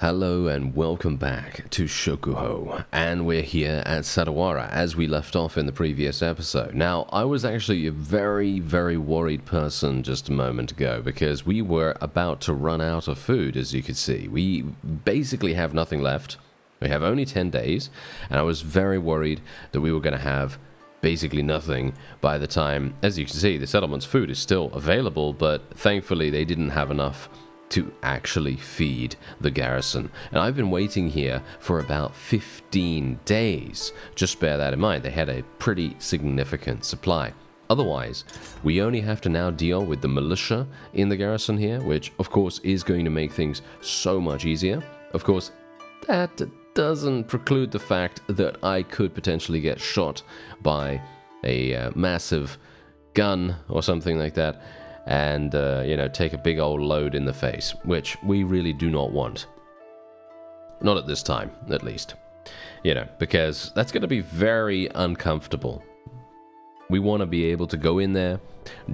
Hello and welcome back to Shokuho, and we're here at Sadawara as we left off in the previous episode. Now, I was actually a very worried person just a moment ago because we were about to run out of food, as you could see. We basically have nothing left. We have only 10 days, and I was very worried that we were going to have basically nothing by the time, as you can see, the settlement's food is still available, but thankfully they didn't have enough to actually feed the garrison. And I've been waiting here for about 15 days. Just bear that in mind. They had a pretty significant supply. Otherwise, we only have to now deal with the militia in the garrison here, which of course is going to make things so much easier. Of course, that doesn't preclude the fact that I could potentially get shot by a massive gun or something like that, and take a big old load in the face, which we really do not want. Not at this time, at least. Because that's going to be very uncomfortable. We want to be able to go in there,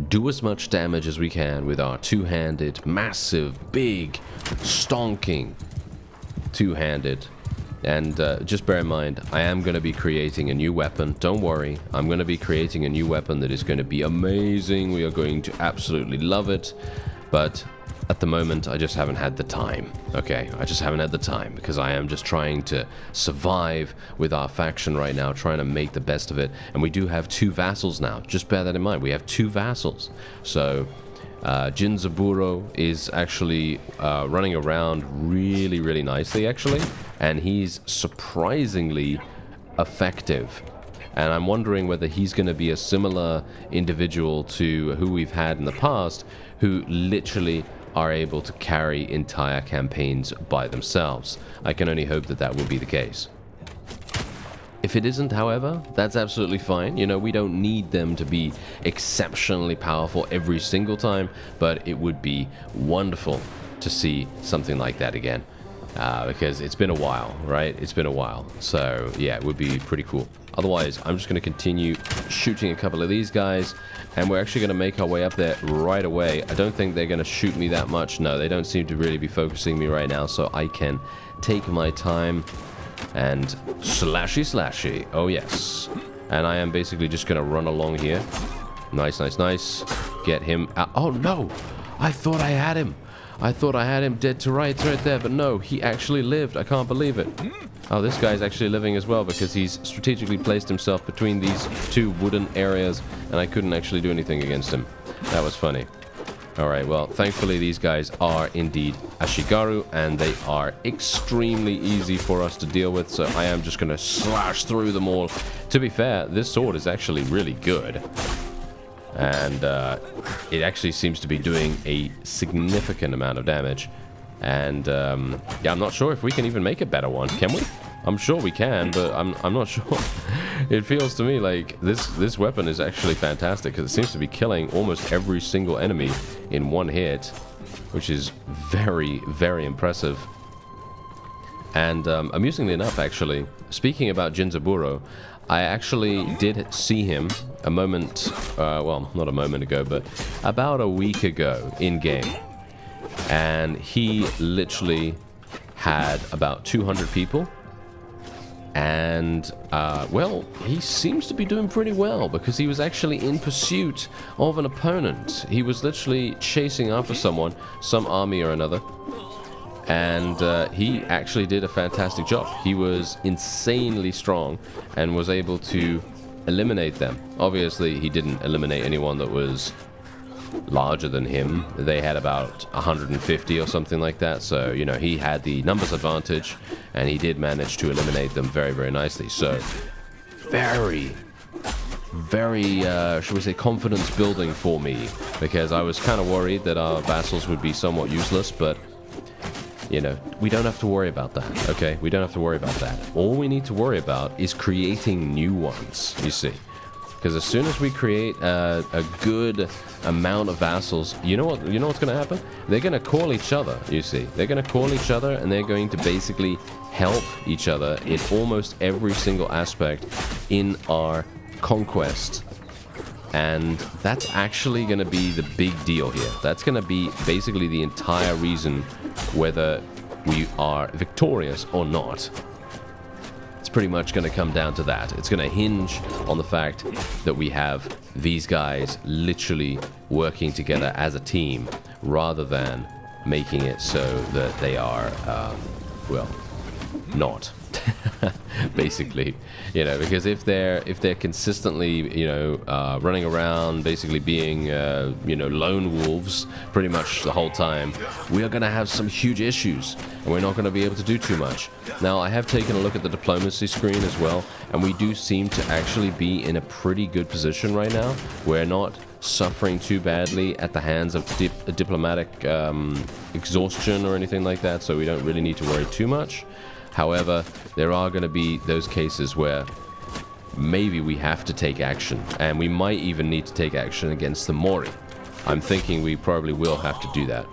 do as much damage as we can with our two-handed, massive, big, stonking two-handed. And just bear in mind, I am going to be creating a new weapon. Don't worry, I'm going to be creating a new weapon that is going to be amazing. We are going to absolutely love it. But at the moment, I just haven't had the time. Okay, I just haven't had the time because I am just trying to survive with our faction right now, trying to make the best of it. And we do have 2 vassals now. Just bear that in mind. We have 2 vassals. So Jinzaburo is actually running around really nicely, actually, and he's surprisingly effective. And I'm wondering whether he's going to be a similar individual to who we've had in the past, who literally are able to carry entire campaigns by themselves. I can only hope that that will be the case. If it isn't, however, that's absolutely fine. We don't need them to be exceptionally powerful every single time, but it would be wonderful to see something like that again. Because it's been a while, right? It's been a while. So, yeah, it would be pretty cool. Otherwise, I'm just going to continue shooting a couple of these guys, and we're actually going to make our way up there right away. I don't think they're going to shoot me that much. No, they don't seem to really be focusing me right now, so I can take my time and slashy. Oh, yes. And I am basically just going to run along here. Nice. Get him out. Oh, no. I thought I had him. I thought I had him dead to rights right there, but no, he actually lived. I can't believe it. Oh, this guy's actually living as well because he's strategically placed himself between these 2 wooden areas, and I couldn't actually do anything against him. That was funny. Alright, well, thankfully these guys are indeed Ashigaru, and they are extremely easy for us to deal with, so I am just going to slash through them all. To be fair, this sword is actually really good. And it actually seems to be doing a significant amount of damage. And yeah, I'm not sure if we can even make a better one. Can we? I'm sure we can, but I'm not sure. It feels to me like this weapon is actually fantastic because it seems to be killing almost every single enemy in one hit, which is very impressive. And amusingly enough, actually, speaking about Jinzaburo, I actually did see him a moment, well, not a moment ago, but about a week ago in-game. And he literally had about 200 people. And, well, he seems to be doing pretty well because he was actually in pursuit of an opponent. He was literally chasing after someone, some army or another. And he actually did a fantastic job. He was insanely strong and was able to eliminate them. Obviously, he didn't eliminate anyone that was larger than him. They had about 150 or something like that. So, he had the numbers advantage, and he did manage to eliminate them very nicely. So, very, should we say, confidence building for me, because I was kind of worried that our vassals would be somewhat useless, but we don't have to worry about that, okay? We don't have to worry about that. All we need to worry about is creating new ones, you see. Because as soon as we create a good amount of vassals, you know what's going to happen? They're going to call each other, you see. They're going to call each other, and they're going to basically help each other in almost every single aspect in our conquest. And that's actually going to be the big deal here. That's going to be basically the entire reason whether we are victorious or not. It's pretty much going to come down to that. It's going to hinge on the fact that we have these guys literally working together as a team rather than making it so that they are, well, not. Basically, you know, because if they're consistently, you know, running around, basically being, you know, lone wolves pretty much the whole time, we are going to have some huge issues, and we're not going to be able to do too much. Now, I have taken a look at the diplomacy screen as well, and we do seem to actually be in a pretty good position right now. We're not suffering too badly at the hands of diplomatic exhaustion or anything like that, so we don't really need to worry too much. However, there are going to be those cases where maybe we have to take action, and we might even need to take action against the Mori. I'm thinking we probably will have to do that,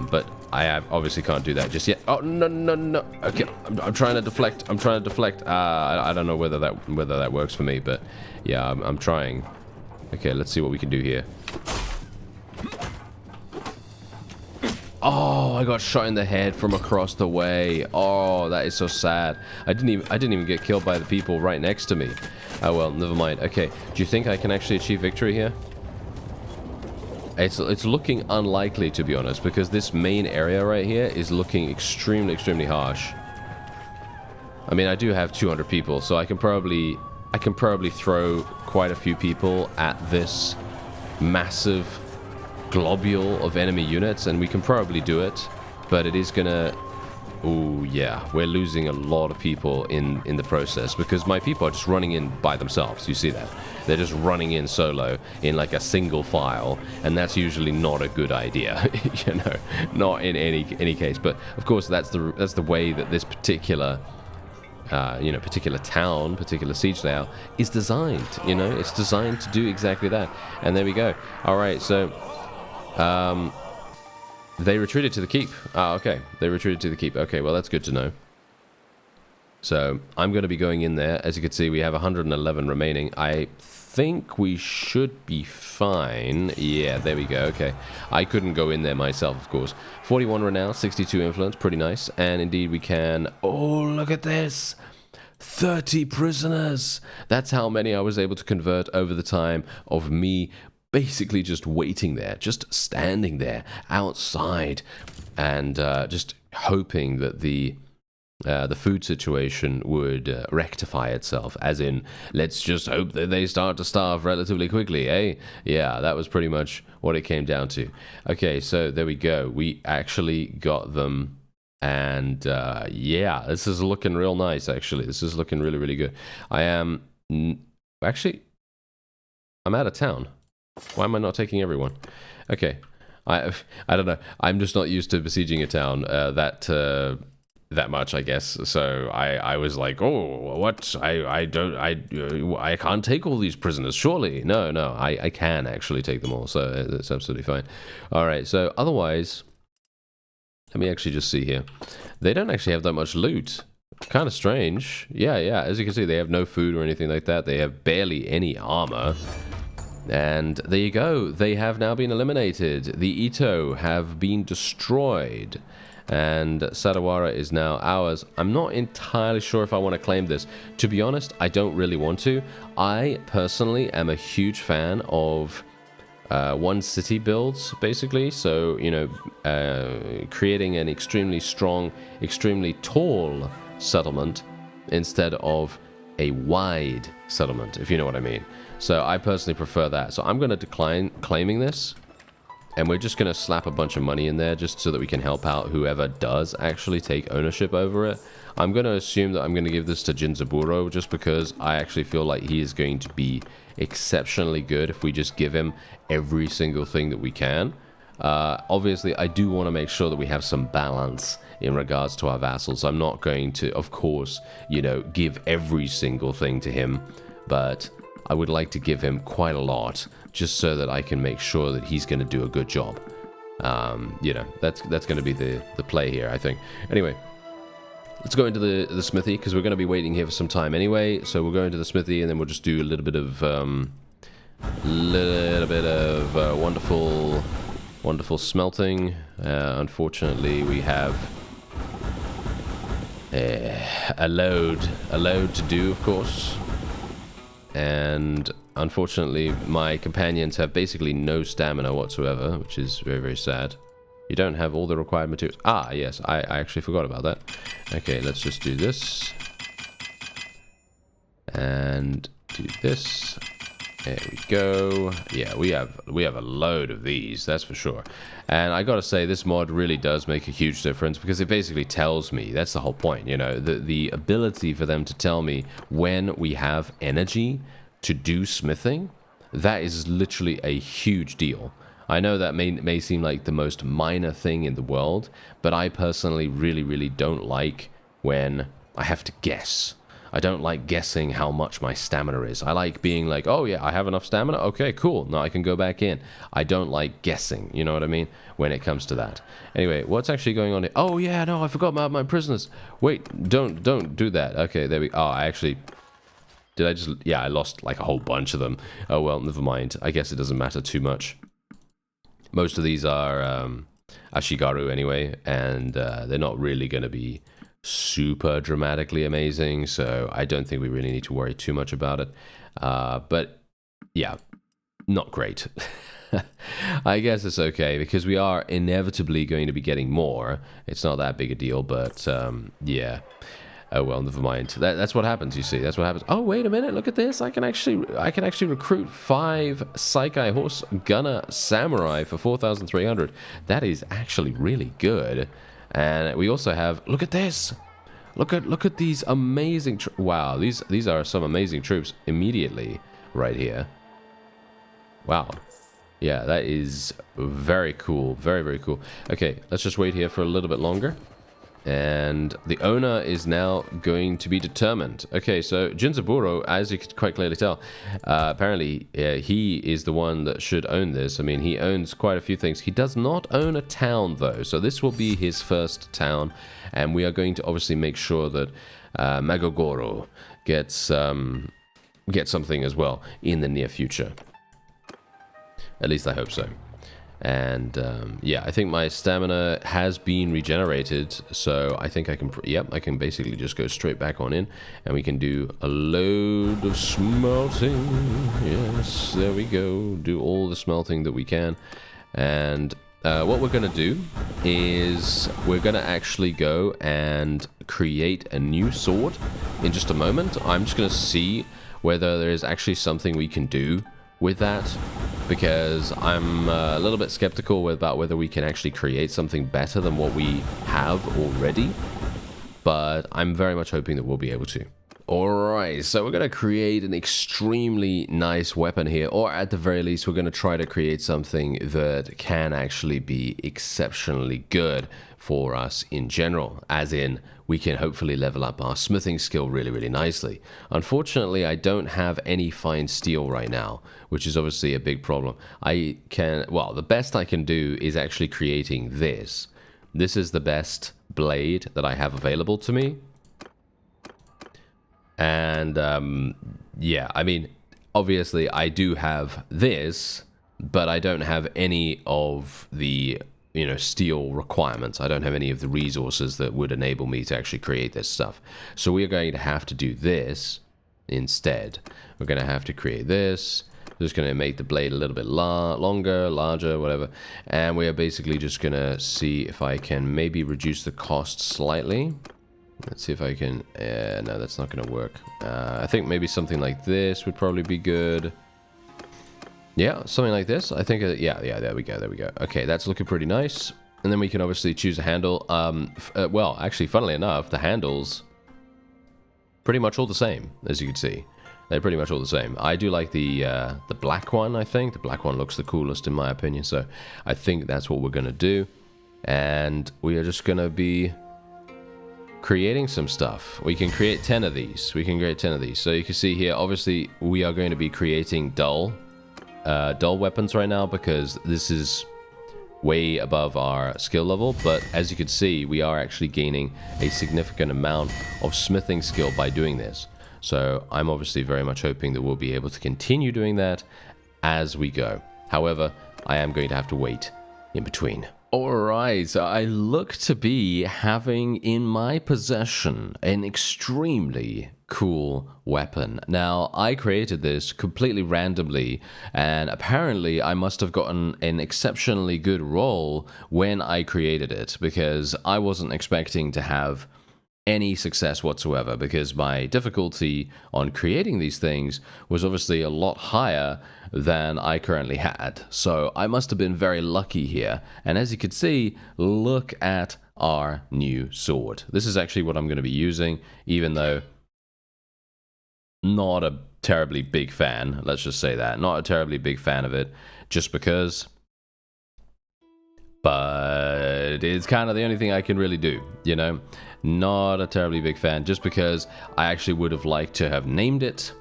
but I obviously can't do that just yet. Oh, no. Okay, I'm trying to deflect. I don't know whether that works for me, but yeah, I'm trying. Okay, let's see what we can do here. Oh, I got shot in the head from across the way. Oh, that is so sad. I didn't even get killed by the people right next to me. Oh well, never mind. Okay, do you think I can actually achieve victory here? It's looking unlikely, to be honest, because this main area right here is looking extremely harsh. I mean, I do have 200 people, so I can probably throw quite a few people at this massive globule of enemy units, and we can probably do it, but it is gonna... Ooh, yeah, we're losing a lot of people in the process, because my people are just running in by themselves. You see that? They're just running in solo in like a single file, and that's usually not a good idea. You know, not in any case. But of course, that's the way that this particular you know, particular town, particular siege layout is designed. You know, it's designed to do exactly that. And there we go. All right, so they retreated to the keep. Ah, okay. They retreated to the keep. Okay, well, that's good to know. So I'm going to be going in there. As you can see, we have 111 remaining. I think we should be fine. Yeah, there we go. Okay. I couldn't go in there myself, of course. 41 renown, 62 influence. Pretty nice. And indeed, we can... Oh, look at this. 30 prisoners. That's how many I was able to convert over the time of me basically just waiting there, just standing there outside, and just hoping that the food situation would rectify itself, as in, let's just hope that they start to starve relatively quickly, eh? Yeah, that was pretty much what it came down to. Okay, so there we go. We actually got them, and yeah, this is looking real nice, actually. This is looking really good. I am... Actually, I'm out of town. Why am I not taking everyone? Okay, I don't know. I'm just not used to besieging a town that much, I guess. So I was like, oh, what? I can't take all these prisoners. Surely, no. I can actually take them all. So that's absolutely fine. All right. So otherwise, let me actually just see here. They don't actually have that much loot. Kind of strange. Yeah. As you can see, they have no food or anything like that. They have barely any armor. And there you go. They have now been eliminated. The Ito have been destroyed. And Sadawara is now ours. I'm not entirely sure if I want to claim this. To be honest, I don't really want to. I personally am a huge fan of one city builds, basically. So, you know, creating an extremely strong, extremely tall settlement instead of a wide settlement, if you know what I mean. So I personally prefer that. So I'm going to decline claiming this. And we're just going to slap a bunch of money in there just so that we can help out whoever does actually take ownership over it. I'm going to assume that I'm going to give this to Jinzaburo just because I actually feel like he is going to be exceptionally good if we just give him every single thing that we can. Obviously, I do want to make sure that we have some balance in regards to our vassals. I'm not going to, of course, you know, give every single thing to him, but I would like to give him quite a lot just so that I can make sure that he's going to do a good job. You know, that's going to be the play here, I think. Anyway, let's go into the smithy because we're going to be waiting here for some time anyway. So we'll go into the smithy and then we'll just do a little bit of wonderful smelting. Unfortunately, we have a load to do, of course. And unfortunately, my companions have basically no stamina whatsoever, which is very, very sad. You don't have all the required materials. Ah, yes, I actually forgot about that. Okay, let's just do this. And do this. There we go. Yeah, we have a load of these, that's for sure. And I gotta say, this mod really does make a huge difference because it basically tells me, that's the whole point, you know, the ability for them to tell me when we have energy to do smithing, that is literally a huge deal. I know that may seem like the most minor thing in the world, but I personally really don't like when I have to guess. I don't like guessing how much my stamina is. I like being like, oh yeah, I have enough stamina? Okay, cool. Now I can go back in. I don't like guessing, you know what I mean? When it comes to that. Anyway, what's actually going on here? Oh yeah, no, I forgot about my prisoners. Wait, don't do that. Okay, there we go. Oh, I actually... Did I just... Yeah, I lost like a whole bunch of them. Oh well, never mind. I guess it doesn't matter too much. Most of these are Ashigaru anyway, and they're not really going to be super dramatically amazing, so I don't think we really need to worry too much about it. But yeah, not great. I guess it's okay, because we are inevitably going to be getting more. It's not that big a deal, but yeah. Oh well, never mind. That's what happens, you see. That's what happens. Oh, wait a minute. Look at this. I can actually recruit 5 Saikai Horse Gunner Samurai for 4,300. That is actually really good. And we also have, look at this. Look at these amazing wow, these are some amazing troops immediately right here. Wow. Yeah, that is very cool. Very cool. Okay, let's just wait here for a little bit longer. And the owner is now going to be determined. Okay, so Jinzaburo, as you could quite clearly tell, apparently he is the one that should own this. I mean, he owns quite a few things. He does not own a town, though. So this will be his first town. And we are going to obviously make sure that Magogoro gets something as well in the near future. At least I hope so. And yeah, I think my stamina has been regenerated, so I think I can, yep, I can basically just go straight back on in, and we can do a load of smelting. Yes, there we go. Do all the smelting that we can. And what we're going to do is we're going to actually go and create a new sword in just a moment. I'm just going to see whether there is actually something we can do with that, because I'm a little bit skeptical about whether we can actually create something better than what we have already, but I'm very much hoping that we'll be able to. Alright, so we're going to create an extremely nice weapon here, or at the very least we're going to try to create something that can actually be exceptionally good for us in general, as in we can hopefully level up our smithing skill really nicely. Unfortunately, I don't have any fine steel right now, which is obviously a big problem. Well, the best I can do is actually creating this. This is the best blade that I have available to me. And yeah, I mean, obviously I do have this, but I don't have any of the, you know, steel requirements. I don't have any of the resources that would enable me to actually create this stuff. So we are going to have to do this instead. We're going to have to create this. Just going to make the blade a little bit longer, larger, whatever. And we are basically just going to see if I can maybe reduce the cost slightly. Let's see if I can... no, that's not going to work. I think maybe something like this would probably be good. Yeah, something like this. I think... yeah, there we go. Okay, that's looking pretty nice. And then we can obviously choose a handle. Well, actually, funnily enough, the handles... pretty much all the same, as you can see. They're pretty much all the same. I do like the black one, I think. The black one looks the coolest in my opinion. So I think that's what we're going to do. And we are just going to be creating some stuff. We can create 10 of these. So you can see here, obviously, we are going to be creating dull weapons right now because this is way above our skill level. But as you can see, we are actually gaining a significant amount of smithing skill by doing this. So I'm obviously very much hoping that we'll be able to continue doing that as we go. However, I am going to have to wait in between. Alright, so I look to be having in my possession an extremely cool weapon. Now, I created this completely randomly, and apparently I must have gotten an exceptionally good roll when I created it, because I wasn't expecting to have any success whatsoever, because my difficulty on creating these things was obviously a lot higher than I currently had. So I must have been very lucky here. And as you can see, look at our new sword. This is actually what I'm going to be using, even though not a terribly big fan. Let's just say that. Not a terribly big fan of it, just because. But it's kind of the only thing I can really do, you know? Not a terribly big fan, just because I actually would have liked to have named it.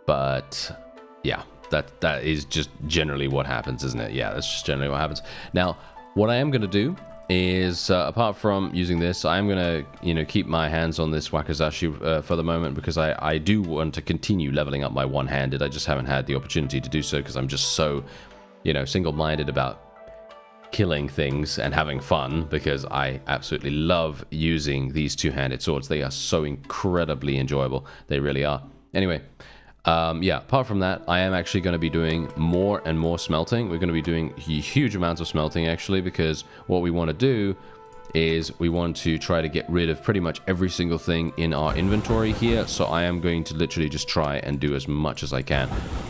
But yeah, that is just generally what happens, isn't it? Yeah, that's just generally what happens. Now, what I am going to do is, apart from using this, I'm going to, keep my hands on this wakizashi for the moment, because I do want to continue leveling up my one-handed. I just haven't had the opportunity to do so, because I'm just so, single-minded about killing things and having fun, because I absolutely love using these two-handed swords. They are so incredibly enjoyable. They really are. Anyway, yeah, apart from that, I am actually going to be doing more and more smelting. We're going to be doing huge amounts of smelting, actually, because what we want to do is we want to try to get rid of pretty much every single thing in our inventory here. So I am going to literally just try and do as much as I can.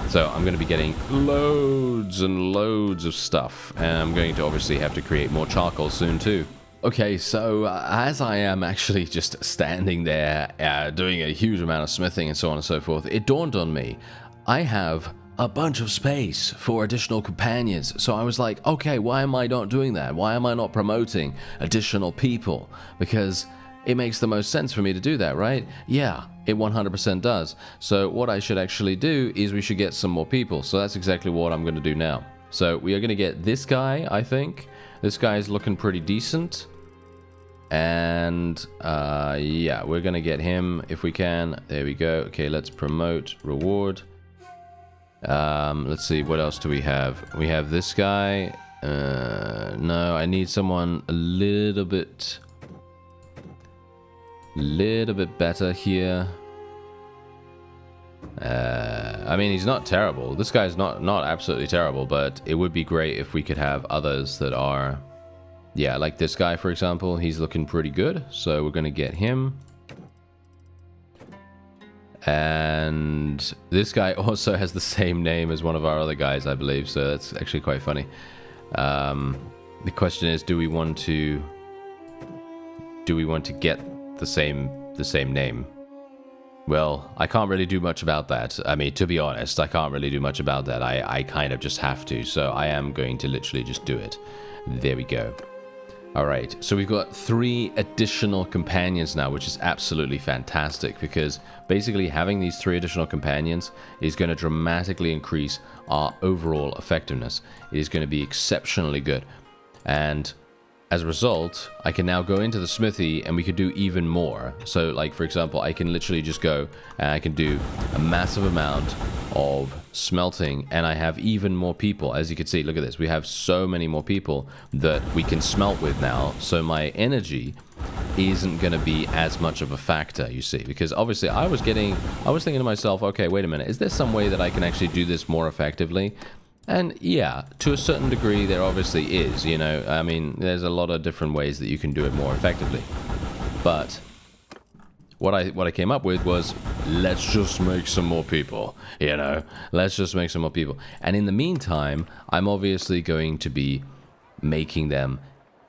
So I'm going to be getting loads and loads of stuff, and I'm going to obviously have to create more charcoal soon too. Okay, so as I am actually just standing there doing a huge amount of smithing and so on and so forth, it dawned on me, I have a bunch of space for additional companions. So I was like, okay, why am I not doing that? Why am I not promoting additional people? Because it makes the most sense for me to do that, right? Yeah, it 100% does. So what I should actually do is we should get some more people. So that's exactly what I'm going to do now. So we are going to get this guy, I think. This guy is looking pretty decent. And yeah, we're going to get him if we can. There we go. Okay, let's promote, reward. Let's see, what else do we have? We have this guy. No, I need someone a little bit better here. I mean, he's not terrible. This guy's not absolutely terrible, but it would be great if we could have others that are, yeah, like this guy, for example. He's looking pretty good, so we're gonna get him. And this guy also has the same name as one of our other guys, I believe, so that's actually quite funny. The question is, do we want to get the same name? Well, I can't really do much about that. I mean, to be honest, I can't really do much about that. I kind of just have to, so I am going to literally just do it. There we go. Alright, so we've got 3 additional companions now, which is absolutely fantastic, because basically having these 3 additional companions is going to dramatically increase our overall effectiveness. It is going to be exceptionally good. And as a result, I can now go into the smithy and we could do even more. So, like, for example, I can literally just go and I can do a massive amount of smelting, and I have even more people. As you can see, look at this. We have so many more people that we can smelt with now. So my energy isn't going to be as much of a factor, you see, because obviously I was thinking to myself, okay, wait a minute, is there some way that I can actually do this more effectively? And yeah, to a certain degree, there obviously is, I mean, there's a lot of different ways that you can do it more effectively. But what I came up with was, let's just make some more people, let's just make some more people. And in the meantime, I'm obviously going to be making them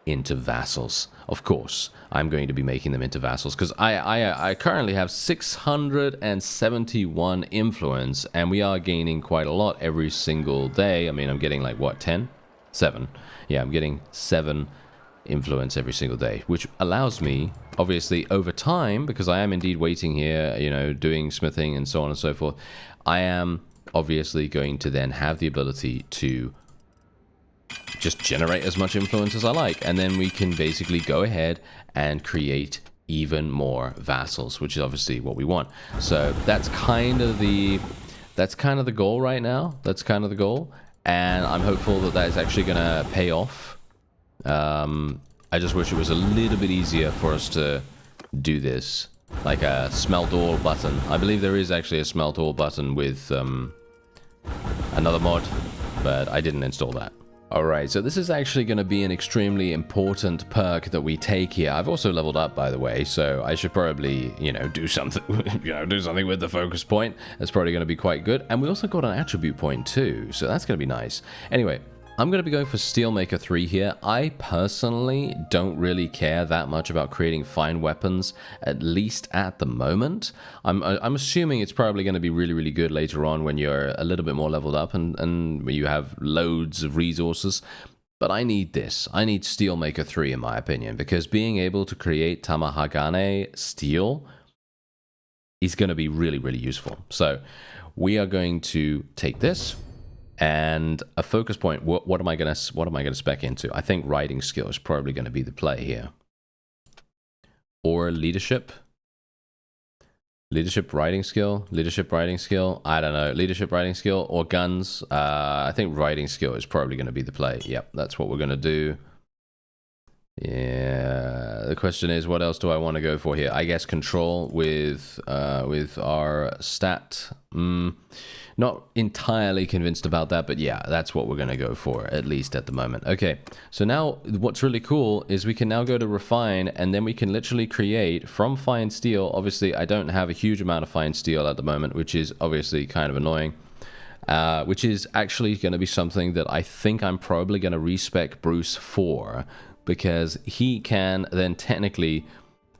into vassals. Of course, I'm going to be making them into vassals, because I currently have 671 influence, and we are gaining quite a lot every single day. I mean, I'm getting like, what, 10? 7. Yeah, I'm getting 7 influence every single day, which allows me, obviously, over time, because I am indeed waiting here, doing smithing and so on and so forth, I am obviously going to then have the ability to just generate as much influence as I like, and then we can basically go ahead and create even more vassals, which is obviously what we want. So that's kind of the goal right now. That's kind of the goal, and I'm hopeful that that is actually going to pay off I just wish it was a little bit easier for us to do this. Like a smelt all button. I believe there is actually a smelt all button with another mod, but I didn't install that. Alright, so this is actually going to be an extremely important perk that we take here. I've also leveled up, by the way, so I should probably, you know, do something, do something with the focus point. That's probably going to be quite good. And we also got an attribute point too, so that's going to be nice. Anyway, I'm going to be going for Steelmaker 3 here. I personally don't really care that much about creating fine weapons, at least at the moment. I'm assuming it's probably going to be really, really good later on when you're a little bit more leveled up and you have loads of resources. But I need this. I need Steelmaker 3 in my opinion, because being able to create Tamahagane steel is going to be really, really useful. So we are going to take this. And a focus point, what am I gonna spec into? I think writing skill is probably going to be the play here. Or leadership, writing skill, I don't know, leadership, writing skill, or guns. I think writing skill is probably going to be the play. Yep, that's what we're going to do. Yeah, the question is, what else do I want to go for here? I guess control with our stat. Not entirely convinced about that, but yeah, that's what we're going to go for, at least at the moment. Okay, so now what's really cool is we can now go to refine, and then we can literally create from fine steel. Obviously, I don't have a huge amount of fine steel at the moment, which is obviously kind of annoying. Which is actually going to be something that I think I'm probably going to respec Bruce for, because he can then technically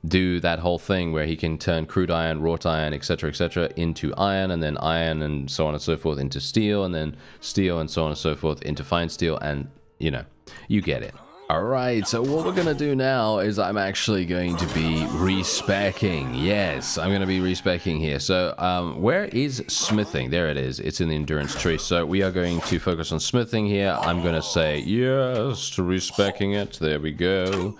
do that whole thing where he can turn crude iron, wrought iron, etc., into iron, and then iron and so on and so forth into steel, and then steel and so on and so forth into fine steel, and you know, you get it. Alright, so what we're going to do now is I'm actually going to be respecking. Yes, I'm going to be respecking here. So where is smithing? There it is. It's in the endurance tree. So we are going to focus on smithing here. I'm going to say yes to respecking it. There we go.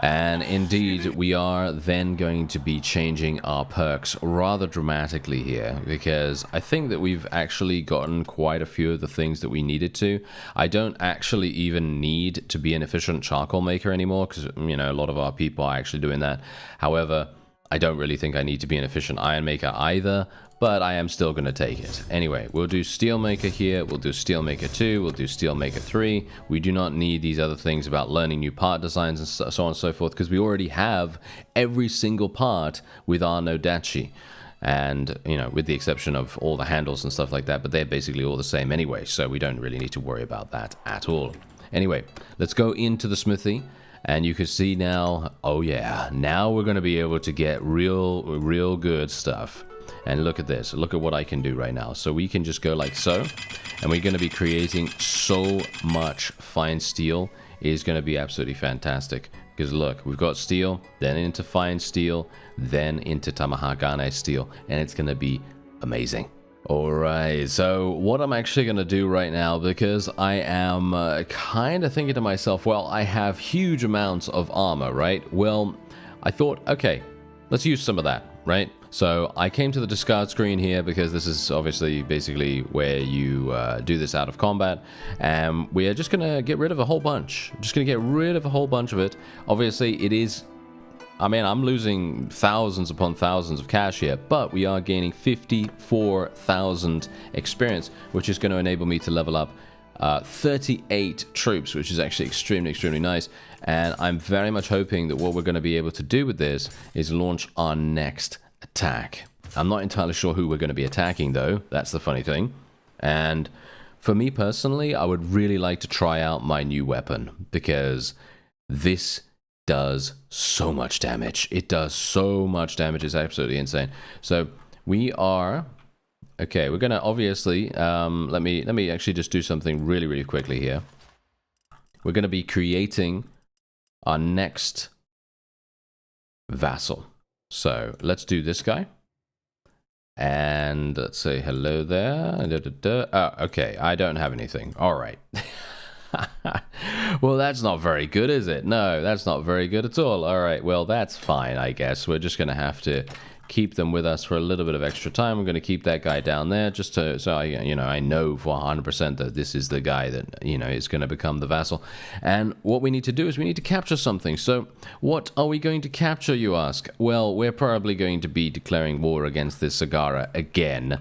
And indeed, we are then going to be changing our perks rather dramatically here, because I think that we've actually gotten quite a few of the things that we needed to. I don't actually even need to be an efficient charcoal maker anymore, because, you know, a lot of our people are actually doing that. However, I don't really think I need to be an efficient iron maker either, but I am still going to take it. Anyway, we'll do Steelmaker here, we'll do Steelmaker 2, we'll do Steelmaker 3. We do not need these other things about learning new part designs and so on and so forth, because we already have every single part with our Nodachi. And, you know, with the exception of all the handles and stuff like that, but they're basically all the same anyway, so we don't really need to worry about that at all. Anyway, let's go into the smithy. And you can see now, oh yeah, now we're going to be able to get real good stuff. And look at this, look at what I can do right now. So we can just go like so, and we're going to be creating so much fine steel. It is going to be absolutely fantastic. Because look, we've got steel, then into fine steel, then into Tamahagane steel, and it's going to be amazing. Alright, so what I'm actually going to do right now, because I am kind of thinking to myself, well, I have huge amounts of armor, right? Well, I thought, okay, let's use some of that, right? So I came to the discard screen here because this is obviously basically where you do this out of combat, and we are just going to get rid of a whole bunch. Just going to get rid of a whole bunch of it. Obviously, it is... I mean, I'm losing thousands upon thousands of cash here, but we are gaining 54,000 experience, which is going to enable me to level up 38 troops, which is actually extremely nice. And I'm very much hoping that what we're going to be able to do with this is launch our next attack. I'm not entirely sure who we're going to be attacking, though. That's the funny thing. And for me personally, I would really like to try out my new weapon, because this does so much damage. It does so much damage. It's absolutely insane. So we are... Okay, we're going to obviously... let me actually just do something really quickly here. We're going to be creating our next vassal. So let's do this guy. And let's say hello there. Oh, okay, I don't have anything. All right. Well, that's not very good, is it? No, that's not very good at all. All right, well, that's fine, I guess. We're just going to have to keep them with us for a little bit of extra time. I'm going to keep that guy down there just to, so I know for 100% that this is the guy that, is going to become the vassal. And what we need to do is we need to capture something. So what are we going to capture, you ask? Well, we're probably going to be declaring war against this Sagara again,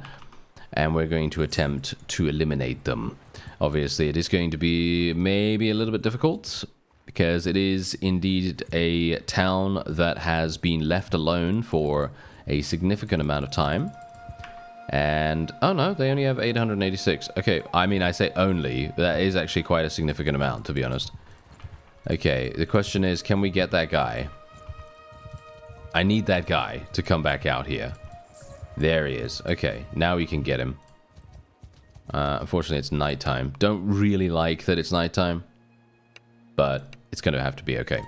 and we're going to attempt to eliminate them. Obviously, it is going to be maybe a little bit difficult, because it is indeed a town that has been left alone for a significant amount of time. And, oh no, they only have 886. Okay, I mean, I say only. That is actually quite a significant amount, to be honest. Okay, the question is, can we get that guy? I need that guy to come back out here. There he is. Okay, now we can get him. Unfortunately, it's nighttime. Don't really like that it's nighttime, but it's going to have to be okay.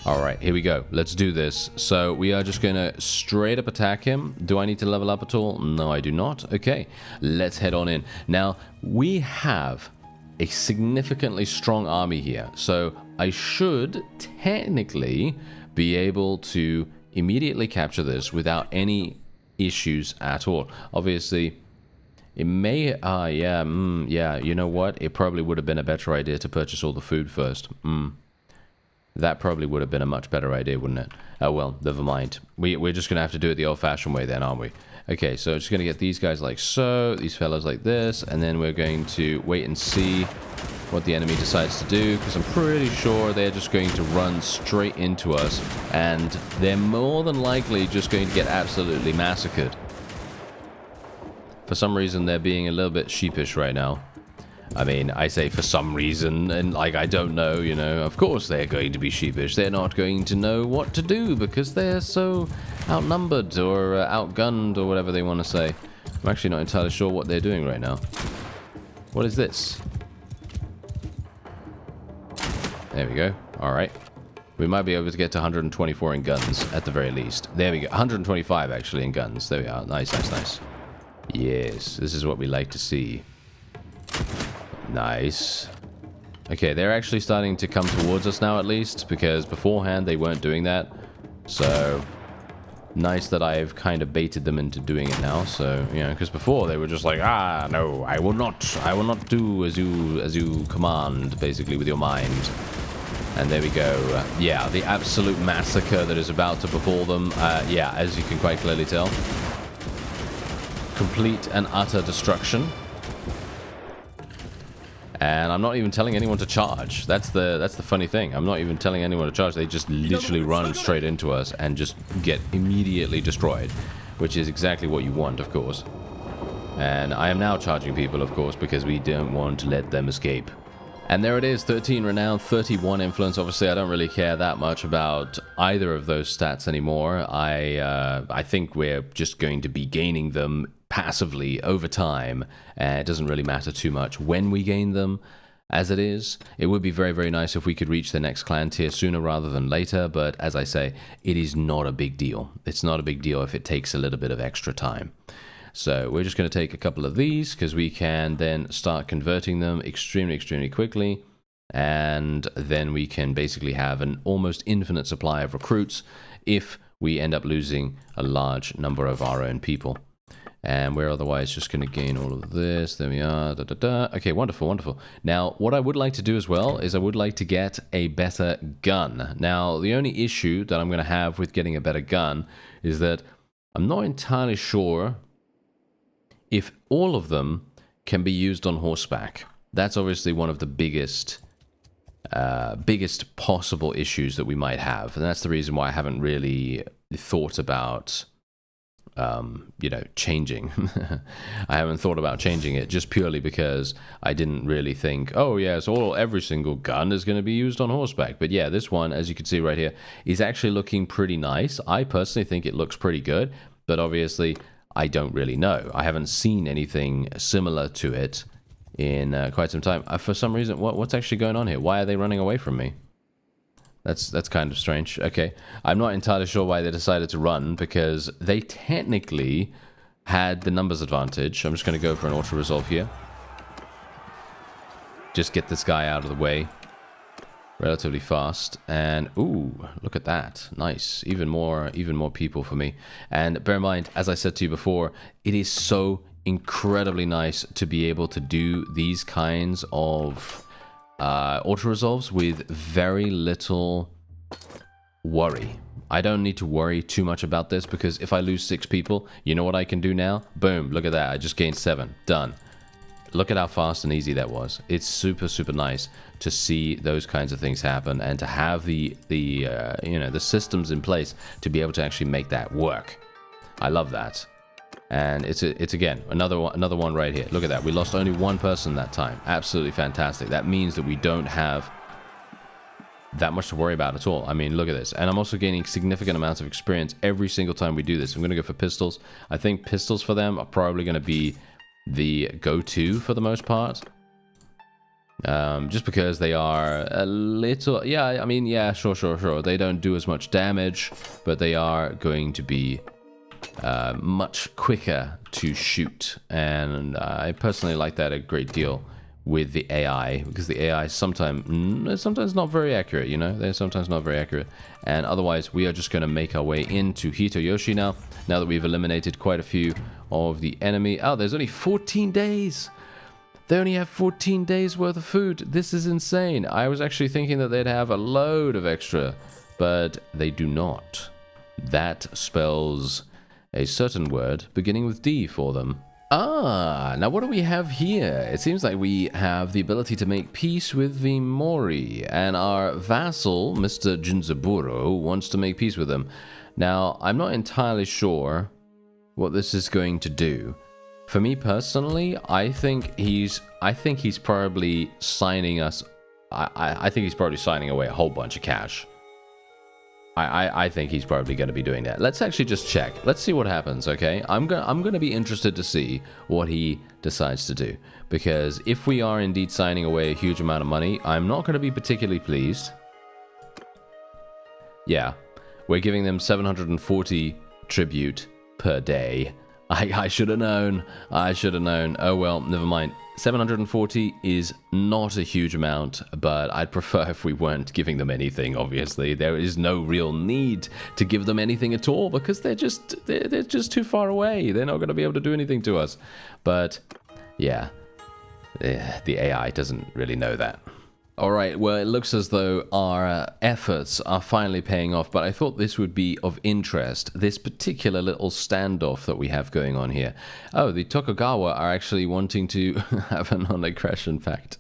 All right, here we go. Let's do this. So we are just going to straight up attack him. Do I need to level up at all? No, I do not. Okay, let's head on in. Now, we have a significantly strong army here. So I should technically be able to immediately capture this without any issues at all. Obviously, it may... yeah, you know what? It probably would have been a better idea to purchase all the food first. That probably would have been a much better idea, wouldn't it? Oh, well, never mind. We're just going to have to do it the old-fashioned way then, aren't we? Okay, so just going to get these guys like so, these fellows like this, and then we're going to wait and see what the enemy decides to do, because I'm pretty sure they're just going to run straight into us, and they're more than likely just going to get absolutely massacred. For some reason, they're being a little bit sheepish right now. I mean, I say for some reason, and like, I don't know, of course they're going to be sheepish. They're not going to know what to do because they're so outnumbered or outgunned or whatever they want to say. I'm actually not entirely sure what they're doing right now. What is this? There we go. All right. We might be able to get to 124 in guns at the very least. There we go. 125 actually in guns. There we are. Nice, nice, nice. Yes, this is what we like to see. Nice. Okay, they're actually starting to come towards us now at least, because beforehand they weren't doing that. So, nice that I've kind of baited them into doing it now. So, because before they were just like, no, I will not do as you command, basically, with your mind. And there we go. Yeah, the absolute massacre that is about to befall them. Yeah, as you can quite clearly tell. Complete and utter destruction. And I'm not even telling anyone to charge. That's the funny thing. I'm not even telling anyone to charge. They just literally run straight into us and just get immediately destroyed, which is exactly what you want, of course. And I am now charging people, of course, because we don't want to let them escape. And there it is, 13 renown, 31 influence. Obviously, I don't really care that much about either of those stats anymore. I think we're just going to be gaining them passively over time. It doesn't really matter too much when we gain them as it is. It would be very, very nice if we could reach the next clan tier sooner rather than later, but as I say, it is not a big deal. It's not a big deal if it takes a little bit of extra time. So we're just going to take a couple of these because we can then start converting them extremely, extremely quickly. And then we can basically have an almost infinite supply of recruits if we end up losing a large number of our own people. And we're otherwise just going to gain all of this. There we are. Da, da, da. Okay, wonderful, wonderful. Now, what I would like to do as well is I would like to get a better gun. Now, the only issue that I'm going to have with getting a better gun is that I'm not entirely sure if all of them can be used on horseback. That's obviously one of the biggest possible issues that we might have. And that's the reason why I haven't really thought about changing. I haven't thought about changing it just purely because I didn't really think, oh yeah, so every single gun is going to be used on horseback. But yeah, this one, as you can see right here, is actually looking pretty nice. I personally think it looks pretty good, but obviously I don't really know. I haven't seen anything similar to it in quite some time. For some reason, what's actually going on here? Why are they running away from me? That's kind of strange. Okay, I'm not entirely sure why they decided to run, because they technically had the numbers advantage. I'm just going to go for an auto-resolve here. Just get this guy out of the way. relatively fast. And ooh, look at that. Nice. Even more people for me. And bear in mind, as I said to you before, it is so incredibly nice to be able to do these kinds of auto resolves with very little worry. I don't need to worry too much about this, because if I lose 6 people, you know what I can do now? Boom, look at that. I just gained 7. Done. Look at how fast and easy that was. It's super, super nice to see those kinds of things happen, and to have the systems in place to be able to actually make that work. I love that. And it's again another one right here. Look at that. We lost only 1 person that time. Absolutely fantastic. That means that we don't have that much to worry about at all. I mean, look at this. And I'm also gaining significant amounts of experience every single time we do this. I'm going to go for pistols. I think pistols for them are probably going to be the go-to for the most part. Just because they are a little... Yeah, I mean, yeah, sure. They don't do as much damage, but they are going to be much quicker to shoot. And I personally like that a great deal with the AI, because the AI is sometimes not very accurate, you know? They're sometimes not very accurate. And otherwise, we are just going to make our way into Hitoyoshi now that we've eliminated quite a few of the enemy. Oh, there's only 14 days! They only have 14 days worth of food. This is insane. I was actually thinking that they'd have a load of extra, but they do not. That spells a certain word beginning with D for them. Ah, now what do we have here? It seems like we have the ability to make peace with the Mori, and our vassal, Mr. Jinzaburo, wants to make peace with them. Now, I'm not entirely sure what this is going to do. For me personally, I think he's probably signing us. I think he's probably signing away a whole bunch of cash. I think he's probably going to be doing that. Let's actually just check. Let's see what happens, okay? I'm going to be interested to see what he decides to do. Because if we are indeed signing away a huge amount of money, I'm not going to be particularly pleased. Yeah, we're giving them 740 tribute per day. I should have known. I should have known. Oh well, never mind. 740 is not a huge amount, but I'd prefer if we weren't giving them anything, obviously. There is no real need to give them anything at all, because they're just too far away. They're not going to be able to do anything to us. But, yeah, the AI doesn't really know that. Alright, well, it looks as though our efforts are finally paying off, but I thought this would be of interest, this particular little standoff that we have going on here. Oh, the Tokugawa are actually wanting to have a non-aggression pact.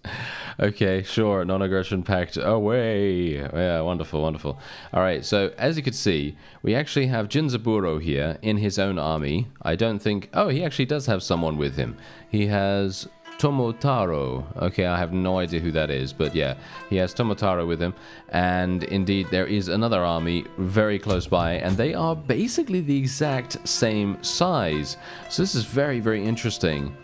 Okay, sure, non-aggression pact away. Yeah, wonderful, wonderful. Alright, so as you can see, we actually have Jinzaburo here in his own army. I don't think... Oh, he actually does have someone with him. He has... Tomotaro. Okay, I have no idea who that is, but yeah, he has Tomotaro with him, and indeed there is another army very close by, and they are basically the exact same size. So this is very, very interesting.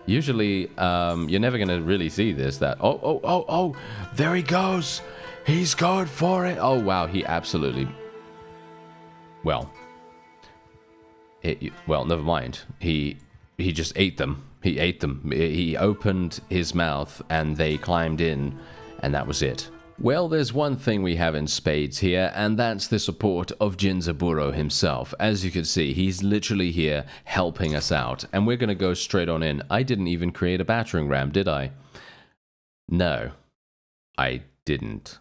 Usually, you're never going to really see this, oh, there he goes. He's going for it. Oh, wow, he absolutely... Well, never mind. He just ate them. He ate them. He opened his mouth and they climbed in, and that was it. Well, there's one thing we have in spades here, and that's the support of Jinzaburo himself. As you can see, he's literally here helping us out, and we're going to go straight on in. I didn't even create a battering ram, did I? No, I didn't.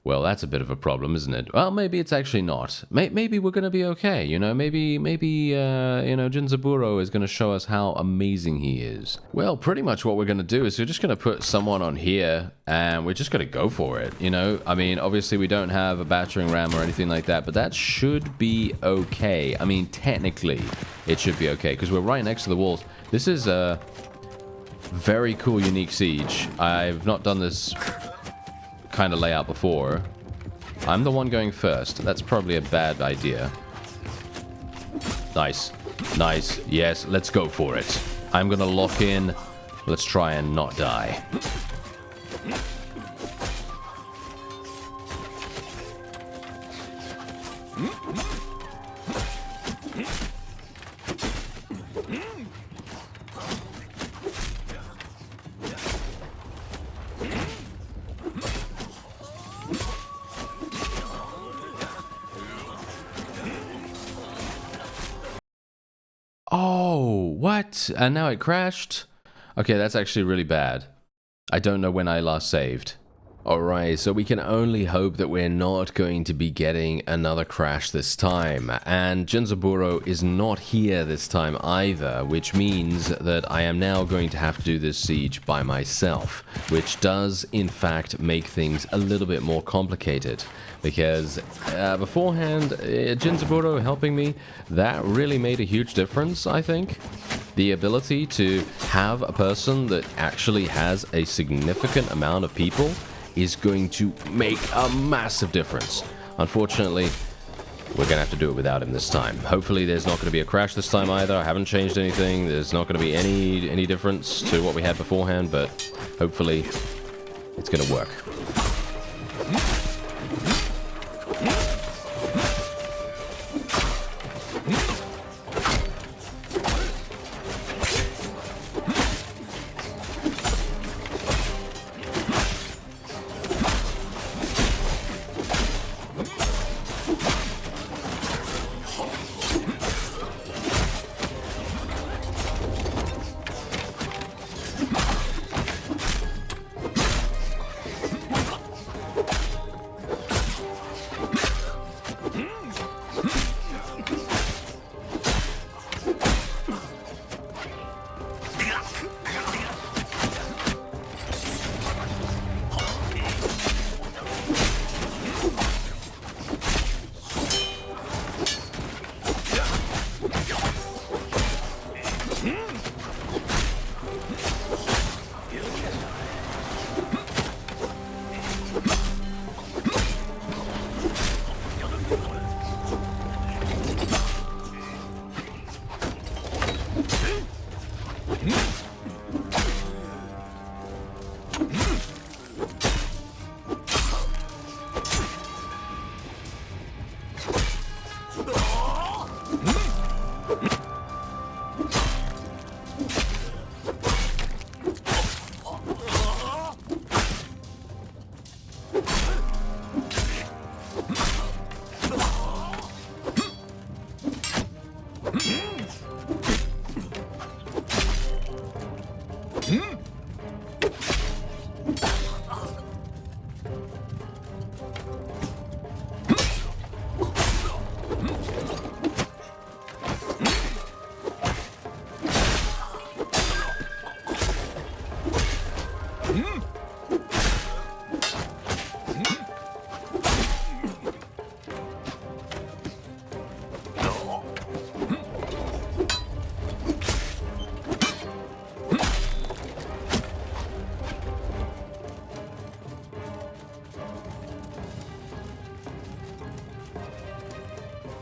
Well, that's a bit of a problem, isn't it? Well, maybe it's actually not. Maybe we're going to be okay, you know? Maybe Jinzaburo is going to show us how amazing he is. Well, pretty much what we're going to do is we're just going to put someone on here, and we're just going to go for it, you know? I mean, obviously we don't have a battering ram or anything like that, but that should be okay. I mean, technically, it should be okay, because we're right next to the walls. This is a very cool, unique siege. I've not done this kind of layout before. I'm the one going first. That's probably a bad idea. Nice. Nice. Yes, let's go for it. I'm gonna lock in. Let's try and not die. Oh, what? And now it crashed? Okay, that's actually really bad. I don't know when I last saved. Alright, so we can only hope that we're not going to be getting another crash this time. And Jinzaburo is not here this time either, which means that I am now going to have to do this siege by myself, which does in fact make things a little bit more complicated. Because beforehand, Jinzaburo helping me, that really made a huge difference, I think. The ability to have a person that actually has a significant amount of people is going to make a massive difference. Unfortunately, we're going to have to do it without him this time. Hopefully there's not going to be a crash this time either. I haven't changed anything. There's not going to be any difference to what we had beforehand, but hopefully it's going to work.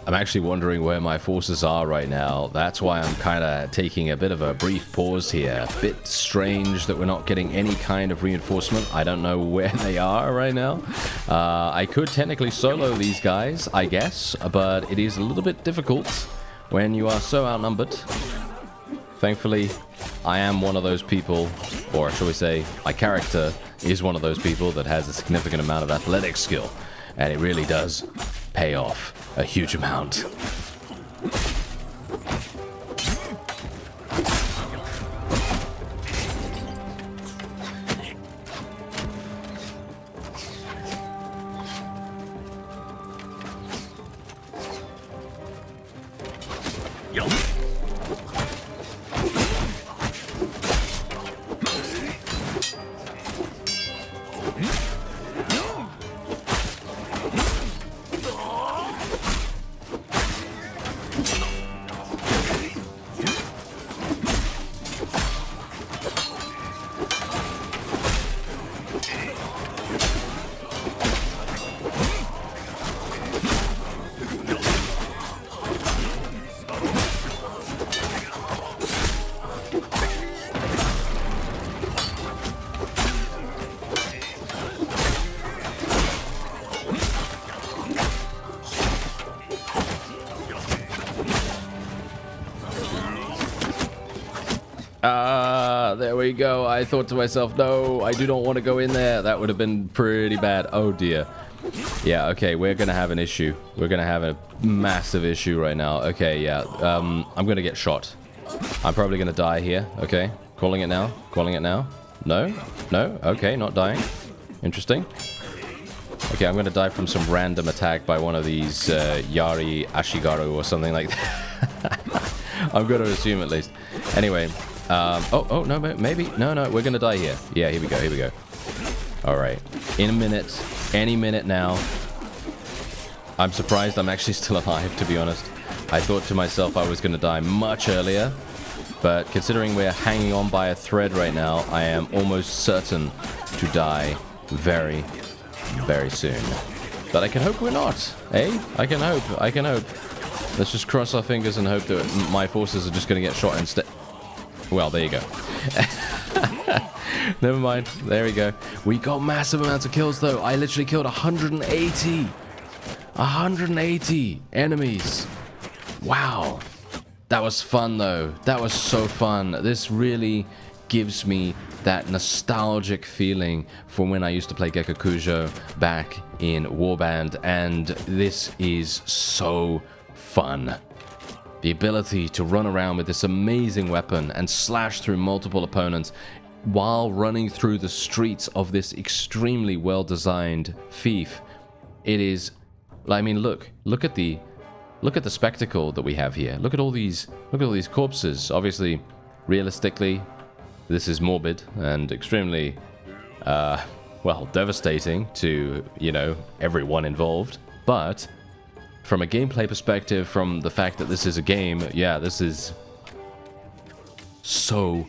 I'm actually wondering where my forces are right now. That's why I'm kind of taking a bit of a brief pause here. A bit strange that we're not getting any kind of reinforcement. I don't know where they are right now. I could technically solo these guys, I guess, but it is a little bit difficult when you are so outnumbered. Thankfully, I am one of those people, or shall we say, my character is one of those people that has a significant amount of athletic skill, and it really does pay off a huge amount. There we go. I thought to myself, no, I do not want to go in there. That would have been pretty bad. Oh dear. Yeah, okay, we're gonna have an issue. We're gonna have a massive issue right now. Okay, yeah, I'm gonna get shot. I'm probably gonna die here. Okay, calling it now. Calling it now. No? No? Okay, not dying. Interesting. Okay, I'm gonna die from some random attack by one of these Yari Ashigaru or something like that. I'm gonna assume at least. Anyway, oh, no, maybe. No, we're gonna die here. Yeah, here we go. Alright, in a minute, any minute now. I'm surprised I'm actually still alive, to be honest. I thought to myself I was gonna die much earlier, but considering we're hanging on by a thread right now, I am almost certain to die very, very soon. But I can hope we're not, eh? I can hope. Let's just cross our fingers and hope that my forces are just going to get shot instead. Well, there you go. Never mind. There we go. We got massive amounts of kills, though. I literally killed 180. 180 enemies. Wow. That was fun, though. That was so fun. This really gives me that nostalgic feeling from when I used to play Gekkokujo back in Warband, and this is so fun. The ability to run around with this amazing weapon and slash through multiple opponents while running through the streets of this extremely well-designed fief. It is, I mean, look at the spectacle that we have here. Look at all these corpses. Obviously, realistically, this is morbid and extremely, well, devastating to, you know, everyone involved. But from a gameplay perspective, from the fact that this is a game, yeah, this is so,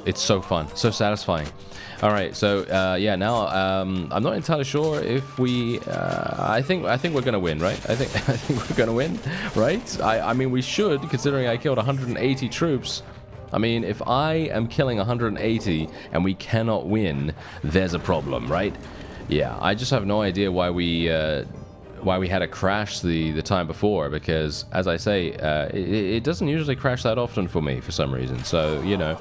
it's so fun, so satisfying. All right, so yeah, now I'm not entirely sure if we. I think we're gonna win, right? I think we're gonna win, right? I mean, we should, considering I killed 180 troops. I mean, if I am killing 180 and we cannot win, there's a problem, right? Yeah, I just have no idea why we had a crash the time before, because, as I say, it doesn't usually crash that often for me for some reason. So, you know,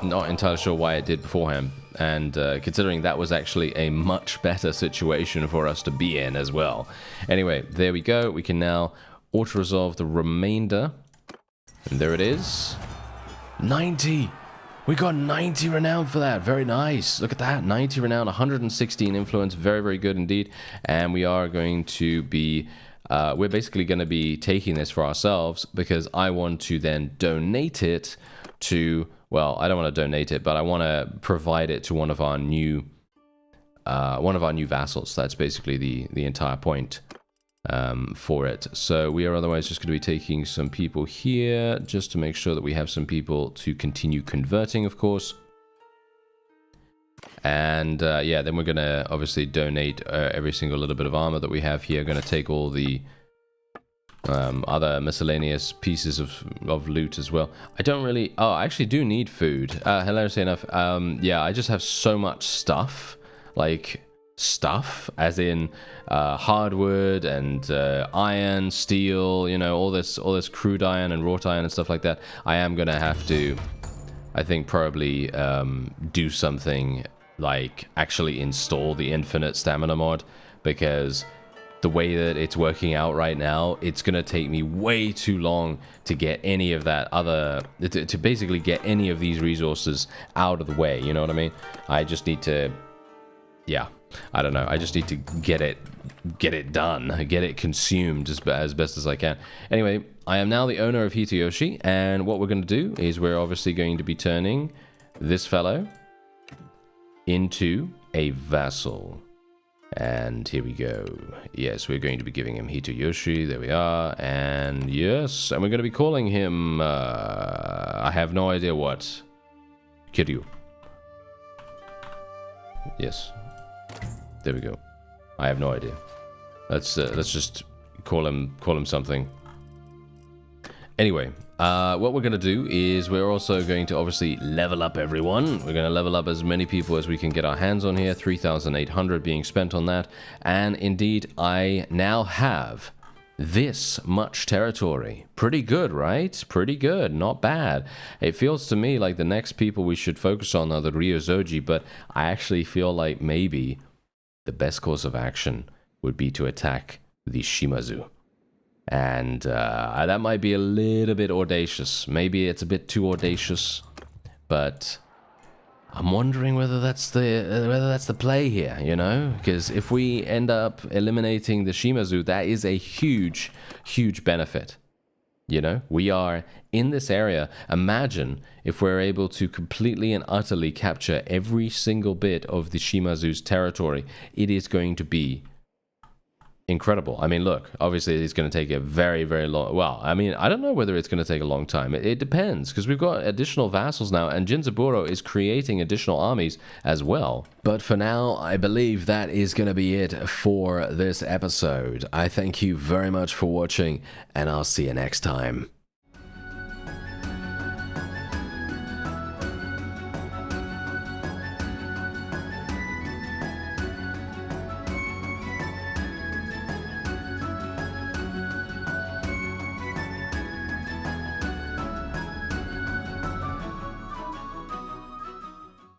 not entirely sure why it did beforehand. And considering that was actually a much better situation for us to be in as well. Anyway, there we go. We can now auto-resolve the remainder. And there it is. 90! We got 90 renown for that. Very nice. Look at that. 90 renown, 116 influence. Very, very good indeed. And we are going to be... we're basically going to be taking this for ourselves, because I want to then donate it to... Well, I don't want to donate it, but I want to provide it to one of our new vassals. That's basically the entire point for it. So we are otherwise just going to be taking some people here, just to make sure that we have some people to continue converting, of course. And yeah, then we're going to obviously donate every single little bit of armor that we have here. Going to take all the other miscellaneous pieces of loot as well. I don't really... Oh, I actually do need food. Hilariously enough, yeah, I just have so much stuff. Like, stuff, as in hardwood and iron, steel, you know, all this crude iron and wrought iron and stuff like that. I am going to have to, I think, probably do something like actually install the infinite stamina mod, because... the way that it's working out right now, it's going to take me way too long to get any of that other... to basically get any of these resources out of the way, you know what I mean? I just need to... yeah, I don't know. I just need to get it done, get it consumed as best as I can. Anyway, I am now the owner of Hitoyoshi, and what we're going to do is we're obviously going to be turning this fellow into a vassal. And here we go. Yes, we're going to be giving him Hitoyoshi. There we are. And yes, and we're going to be calling him... I have no idea what. Kiryu. Yes. There we go. I have no idea. Let's just call him something. Anyway, what we're going to do is we're also going to obviously level up everyone. We're going to level up as many people as we can get our hands on here. 3,800 being spent on that. And indeed, I now have this much territory. Pretty good, right? Pretty good. Not bad. It feels to me like the next people we should focus on are the Ryozoji, but I actually feel like maybe the best course of action would be to attack the Shimazu. And that might be a little bit audacious. Maybe it's a bit too audacious, but I'm wondering whether that's the play here, you know? Because if we end up eliminating the Shimazu, that is a huge, huge benefit. You know, we are in this area. Imagine if we're able to completely and utterly capture every single bit of the Shimazu's territory. It is going to be incredible. I mean, look, obviously it's going to take a very, very long... Well, I mean, I don't know whether it's going to take a long time. It depends, because we've got additional vassals now, and Jinzaburo is creating additional armies as well. But for now, I believe that is going to be it for this episode. I thank you very much for watching, and I'll see you next time.